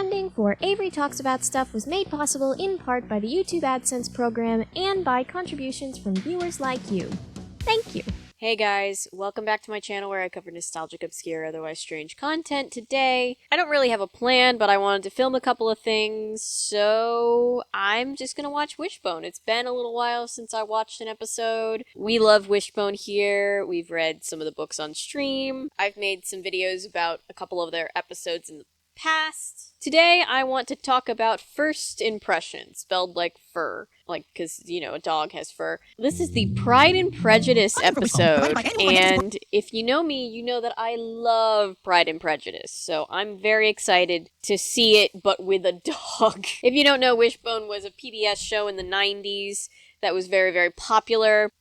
Funding for Avery Talks About Stuff was made possible in part by the YouTube AdSense program and by contributions from viewers like you. Thank you. Hey guys, welcome back to my channel where I cover nostalgic, obscure, otherwise strange content. Today, I don't really have a plan, but I wanted to film a couple of things, so I'm just gonna watch Wishbone. It's been a little while since I watched an episode. We love Wishbone here. We've read some of the books on stream. I've made some videos about a couple of their episodes in the past. Today, I want to talk about first impressions, spelled like fur. Like, because, you know, a dog has fur. This is the Pride and Prejudice episode, and if you know me, you know that I love Pride and Prejudice, so I'm very excited to see it, but with a dog. If you don't know, Wishbone was a PBS show in the 90s that was very, very popular.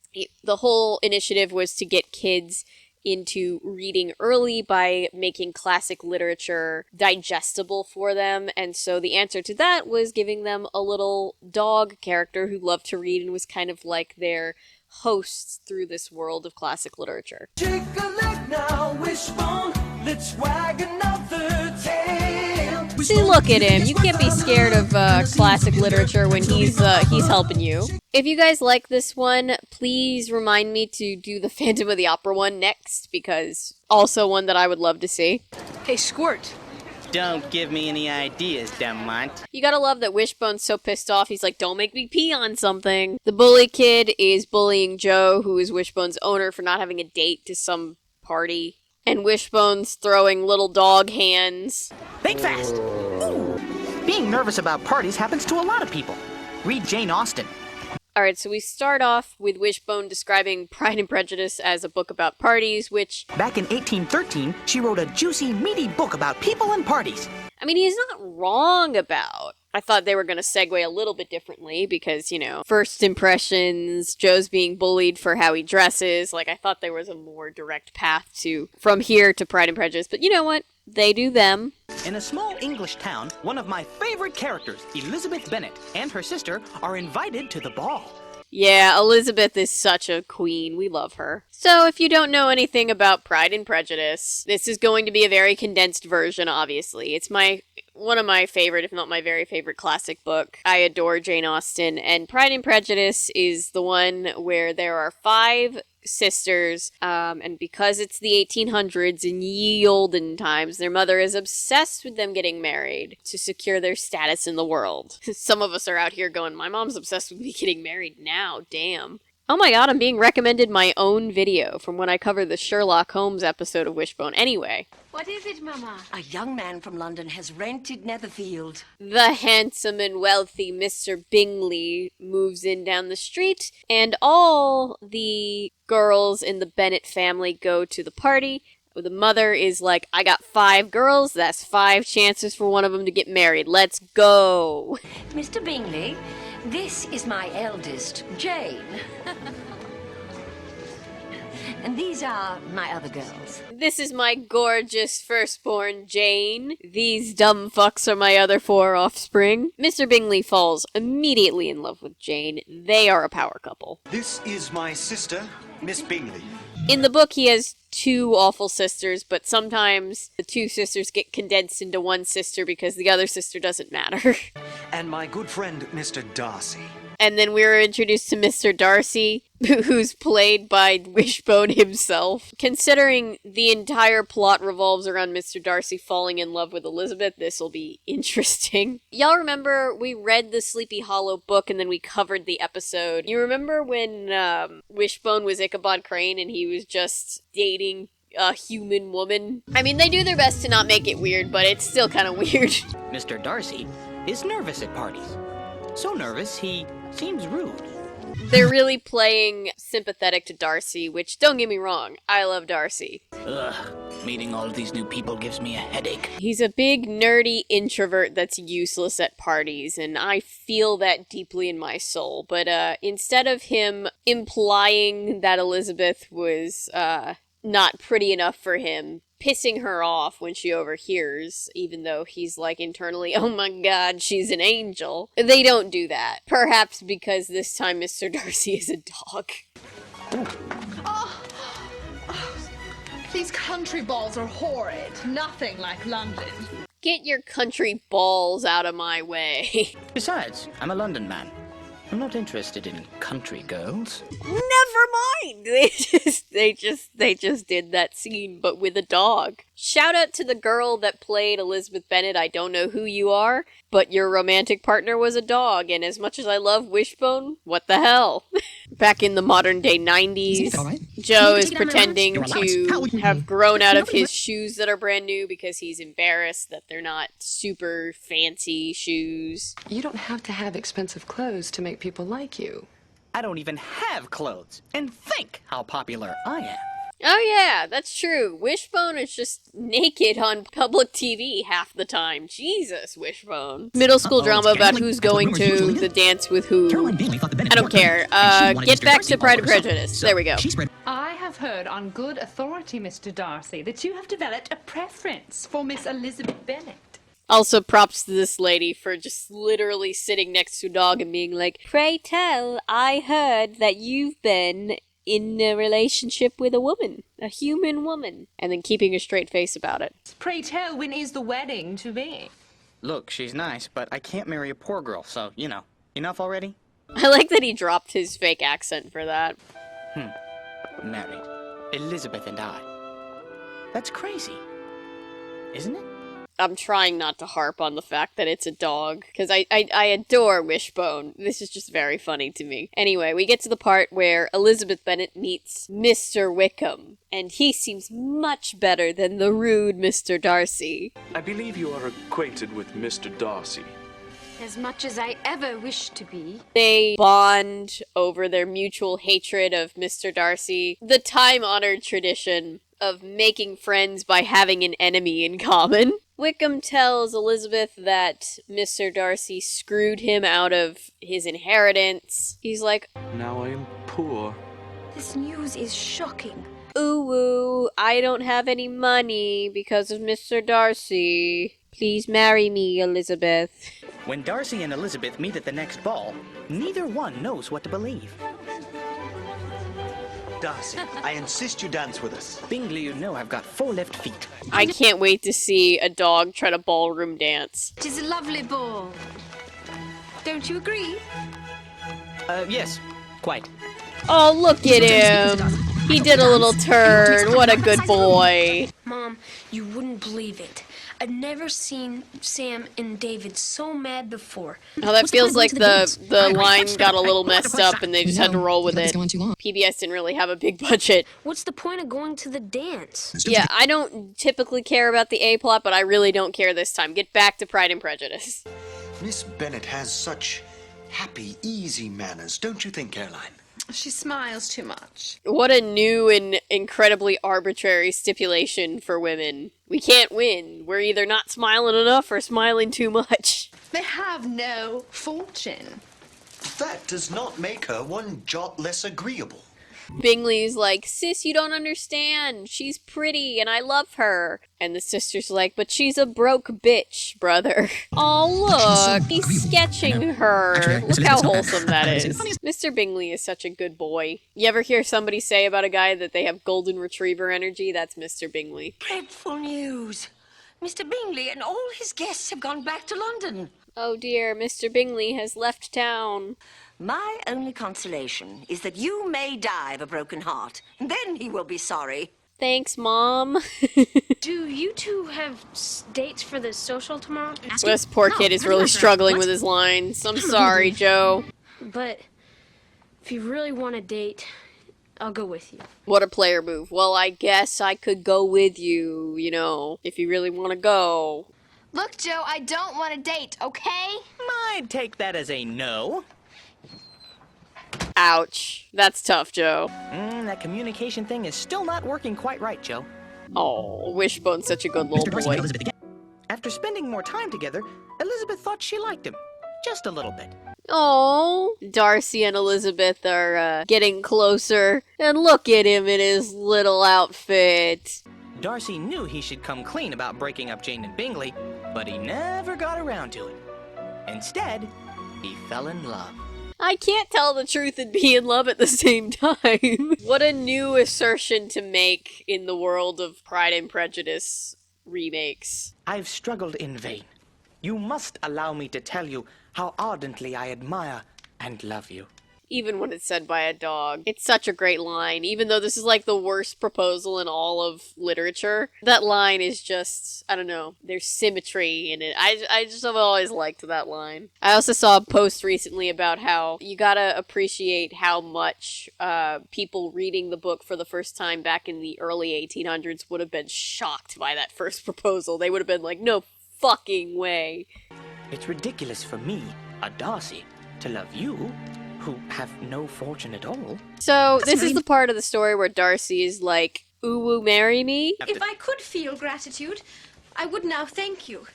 The whole initiative was to get kids into reading early by making classic literature digestible for them, and so the answer to that was giving them a little dog character who loved to read and was kind of like their hosts through this world of classic literature. Shake a leg now, Wishbone, let's wag another tail. See, look at him. You can't be scared of classic literature when he's helping you. If you guys like this one, please remind me to do the Phantom of the Opera one next, because also one that I would love to see. Hey, Squirt. Don't give me any ideas, Demont. You gotta love that Wishbone's so pissed off, he's like, don't make me pee on something. The bully kid is bullying Joe, who is Wishbone's owner, for not having a date to some party. And Wishbone's throwing little dog hands. Think fast! Ooh. Being nervous about parties happens to a lot of people. Read Jane Austen. Alright, so we start off with Wishbone describing Pride and Prejudice as a book about parties, which... Back in 1813, she wrote a juicy, meaty book about people and parties. I mean, he's not wrong about. I thought they were going to segue a little bit differently because, you know, first impressions, Joe's being bullied for how he dresses. Like, I thought there was a more direct path to from here to Pride and Prejudice. But you know what? They do them. In a small English town, one of my favorite characters, Elizabeth Bennet, and her sister are invited to the ball. Yeah, Elizabeth is such a queen. We love her. So if you don't know anything about Pride and Prejudice, this is going to be a very condensed version, obviously. It's one of my favorite, if not my very favorite classic book. I adore Jane Austen, and Pride and Prejudice is the one where there are 5 sisters, and because it's the 1800s in ye olden times, their mother is obsessed with them getting married to secure their status in the world. Some of us are out here going, my mom's obsessed with me getting married now, damn. Oh my god, I'm being recommended my own video from when I covered the Sherlock Holmes episode of Wishbone. Anyway. What is it, Mama? A young man from London has rented Netherfield. The handsome and wealthy Mr. Bingley moves in down the street, and all the girls in the Bennet family go to the party. The mother is like, I got 5 girls, that's 5 chances for one of them to get married. Let's go. Mr. Bingley, this is my eldest, Jane. And these are my other girls. This is my gorgeous firstborn, Jane. These dumb fucks are my other 4 offspring. Mr. Bingley falls immediately in love with Jane. They are a power couple. This is my sister, Miss Bingley. In the book, he has 2 awful sisters, but sometimes the 2 sisters get condensed into one sister because the other sister doesn't matter. And my good friend, Mr. Darcy. And then we were introduced to Mr. Darcy, who's played by Wishbone himself. Considering the entire plot revolves around Mr. Darcy falling in love with Elizabeth, this will be interesting. Y'all remember we read the Sleepy Hollow book and then we covered the episode. You remember when Wishbone was Ichabod Crane and he was just dating a human woman? I mean, they do their best to not make it weird, but it's still kind of weird. Mr. Darcy is nervous at parties. So nervous, he seems rude. They're really playing sympathetic to Darcy, which, don't get me wrong, I love Darcy. Ugh, meeting all these new people gives me a headache. He's a big, nerdy introvert that's useless at parties, and I feel that deeply in my soul. But instead of him implying that Elizabeth was not pretty enough for him, pissing her off when she overhears, even though he's like internally, oh my god, she's an angel. They don't do that. Perhaps because this time Mr. Darcy is a dog. These country balls are horrid. Nothing like London. Get your country balls out of my way. Besides, I'm a London man. I'm not interested in country girls. Never mind. They just did that scene, but with a dog. Shout out to the girl that played Elizabeth Bennet. I don't know who you are, but your romantic partner was a dog, and as much as I love Wishbone, what the hell? Back in the modern day 90s, Joe is pretending to have grown out of his shoes that are brand new because he's embarrassed that they're not super fancy shoes. You don't have to have expensive clothes to make people like you. I don't even have clothes. And think how popular I am. Oh yeah, that's true. Wishbone is just naked on public TV half the time. Jesus, Wishbone. Middle school drama about who's going to the dance with who. I don't care. Get back to Pride and Prejudice. There we go. I have heard on good authority, Mr. Darcy, that you have developed a preference for Miss Elizabeth Bennet. Also, props to this lady for just literally sitting next to a dog and being like, "Pray tell, I heard that you've been in a relationship with a woman, a human woman," and then keeping a straight face about it. Pray tell, when is the wedding to be? Look, she's nice, but I can't marry a poor girl, so, you know. Enough already? I like that he dropped his fake accent for that. Married. Elizabeth and I. That's crazy. Isn't it? I'm trying not to harp on the fact that it's a dog, because I adore Wishbone. This is just very funny to me. Anyway, we get to the part where Elizabeth Bennet meets Mr. Wickham, and he seems much better than the rude Mr. Darcy. I believe you are acquainted with Mr. Darcy. As much as I ever wish to be. They bond over their mutual hatred of Mr. Darcy, the time-honored tradition of making friends by having an enemy in common. Wickham tells Elizabeth that Mr. Darcy screwed him out of his inheritance. He's like, Now I am poor. This news is shocking. "Ooh, I don't have any money because of Mr. Darcy. Please marry me, Elizabeth." When Darcy and Elizabeth meet at the next ball, neither one knows what to believe. Darcy, I insist you dance with us. Bingley, you know I've got 4 left feet. I can't wait to see a dog try to ballroom dance. It is a lovely ball. Don't you agree? Yes, quite. Oh, look at him. He did a little turn. What a good boy. Mom, you wouldn't believe it. I've never seen Sam and David so mad before. Oh, that feels like the line got a little messed up and they just had to roll with it. PBS didn't really have a big budget. What's the point of going to the dance? Yeah, I don't typically care about the A-plot, but I really don't care this time. Get back to Pride and Prejudice. Miss Bennet has such happy, easy manners, don't you think, Caroline? She smiles too much. What a new and incredibly arbitrary stipulation for women. We can't win. We're either not smiling enough or smiling too much. They have no fortune. That does not make her one jot less agreeable. Bingley's like, "Sis, you don't understand. She's pretty and I love her." And the sister's like, "But she's a broke bitch, brother." Oh, look, he's sketching her. Look how wholesome that is. Mr. Bingley is such a good boy. You ever hear somebody say about a guy that they have golden retriever energy? That's Mr. Bingley. Dreadful news. Mr. Bingley and all his guests have gone back to London. Oh dear, Mr. Bingley has left town. My only consolation is that you may die of a broken heart, and then he will be sorry. Thanks, Mom. Do you two have dates for the social tomorrow? This poor kid is really struggling with his lines. I'm sorry, Joe. But if you really want a date, I'll go with you. What a player move. Well, I guess I could go with you, you know, if you really want to go. Look, Joe, I don't want a date, okay? I'd take that as a no. Ouch. That's tough, Joe. That communication thing is still not working quite right, Joe. Oh, Wishbone's such a good little boy. After spending more time together, Elizabeth thought she liked him. Just a little bit. Oh, Darcy and Elizabeth are getting closer. And look at him in his little outfit. Darcy knew he should come clean about breaking up Jane and Bingley, but he never got around to it. Instead, he fell in love. I can't tell the truth and be in love at the same time. What a new assertion to make in the world of Pride and Prejudice remakes. I've struggled in vain. You must allow me to tell you how ardently I admire and love you. Even when it's said by a dog. It's such a great line, even though this is like the worst proposal in all of literature. That line is just, I don't know, there's symmetry in it. I just have always liked that line. I also saw a post recently about how you gotta appreciate how much people reading the book for the first time back in the early 1800s would have been shocked by that first proposal. They would have been like, no fucking way. It's ridiculous for me, a Darcy, to love you, who have no fortune at all. So, this is the part of the story where Darcy is like, ooh, woo, marry me? If I could feel gratitude, I would now thank you.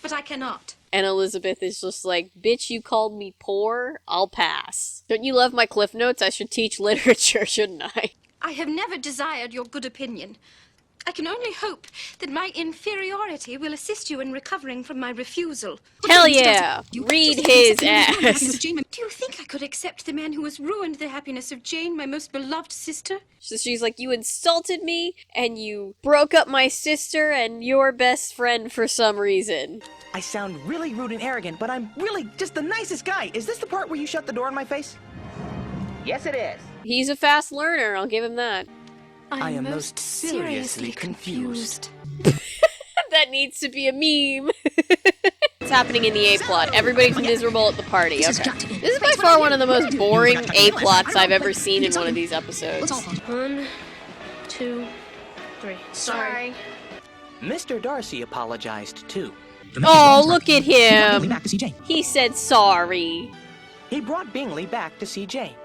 But I cannot. And Elizabeth is just like, bitch, you called me poor? I'll pass. Don't you love my Cliff Notes? I should teach literature, shouldn't I? I have never desired your good opinion. I can only hope that my inferiority will assist you in recovering from my refusal. Hell yeah! Read his ass! Do you think I could accept the man who has ruined the happiness of Jane, my most beloved sister? So she's like, you insulted me, and you broke up my sister and your best friend for some reason. I sound really rude and arrogant, but I'm really just the nicest guy. Is this the part where you shut the door in my face? Yes, it is. He's a fast learner, I'll give him that. I am most seriously confused. That needs to be a meme. It's happening in the A-plot. Everybody's miserable at the party. Okay. This is by far one of the most boring A-plots I've ever seen in one of these episodes. 1, 2, 3. Sorry. Mr. Darcy apologized too. Oh, look at him. He said sorry. He brought Bingley back to see Jane.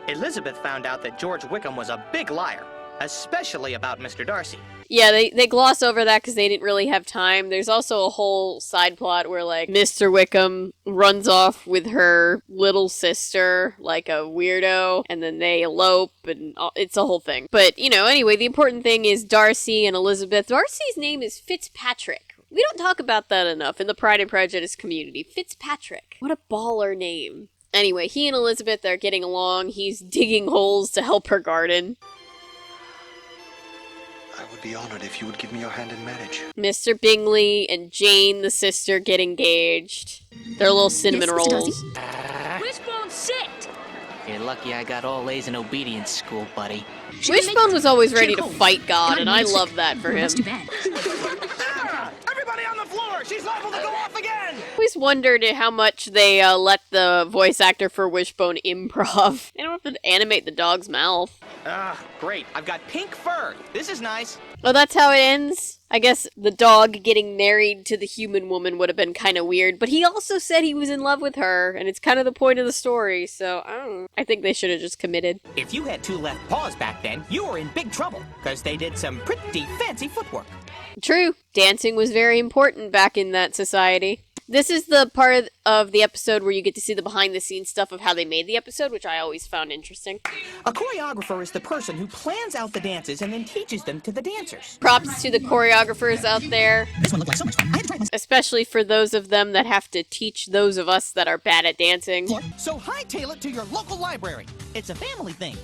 Elizabeth found out that George Wickham was a big liar, especially about Mr. Darcy. Yeah, they gloss over that because they didn't really have time. There's also a whole side plot where, like, Mr. Wickham runs off with her little sister like a weirdo, and then they elope, and it's a whole thing. But, you know, anyway, the important thing is Darcy and Elizabeth. Darcy's name is Fitzpatrick. We don't talk about that enough in the Pride and Prejudice community. Fitzpatrick. What a baller name. Anyway, he and Elizabeth are getting along. He's digging holes to help her garden. I would be honored if you would give me your hand in marriage. Mr. Bingley and Jane, the sister, get engaged. They're little cinnamon rolls. Wishbone, sit! You're lucky I got all A's in obedience school, buddy. Wishbone was always ready to fight God, and I love that for him. Everybody on the floor! She's liable to go off again! I always wondered how much they let the voice actor for Wishbone improv. They don't have to animate the dog's mouth. Ah, great. I've got pink fur. This is nice. Oh, that's how it ends? I guess the dog getting married to the human woman would have been kind of weird, but he also said he was in love with her, and it's kind of the point of the story, so I don't know. I think they should have just committed. If you had 2 left paws back then, you were in big trouble, because they did some pretty fancy footwork. True. Dancing was very important back in that society. This is the part of the episode where you get to see the behind-the-scenes stuff of how they made the episode, which I always found interesting. A choreographer is the person who plans out the dances and then teaches them to the dancers. Props to the choreographers out there. This one looked like so much fun. I had to try it Especially for those of them that have to teach those of us that are bad at dancing. So hightail it to your local library. It's a family thing.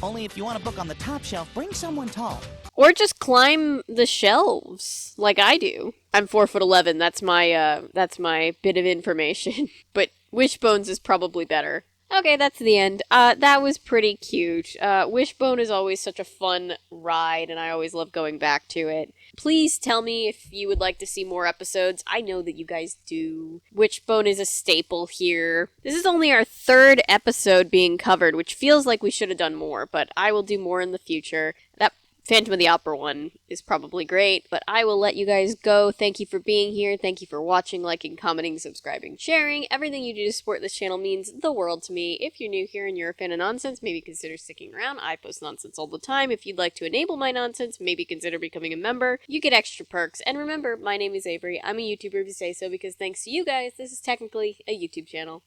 Only if you want a book on the top shelf, bring someone tall. Or just climb the shelves, like I do. I'm 4'11". That's my bit of information. But Wishbone's is probably better. Okay, that's the end. That was pretty cute. Wishbone is always such a fun ride, and I always love going back to it. Please tell me if you would like to see more episodes. I know that you guys do. Wishbone is a staple here. This is only our 3rd episode being covered, which feels like we should have done more, but I will do more in the future. That Phantom of the Opera one is probably great, but I will let you guys go. Thank you for being here. Thank you for watching, liking, commenting, subscribing, sharing. Everything you do to support this channel means the world to me. If you're new here and you're a fan of nonsense, maybe consider sticking around. I post nonsense all the time. If you'd like to enable my nonsense, maybe consider becoming a member. You get extra perks. And remember, my name is Avery. I'm a YouTuber if you say so, because thanks to you guys, this is technically a YouTube channel.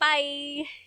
Bye!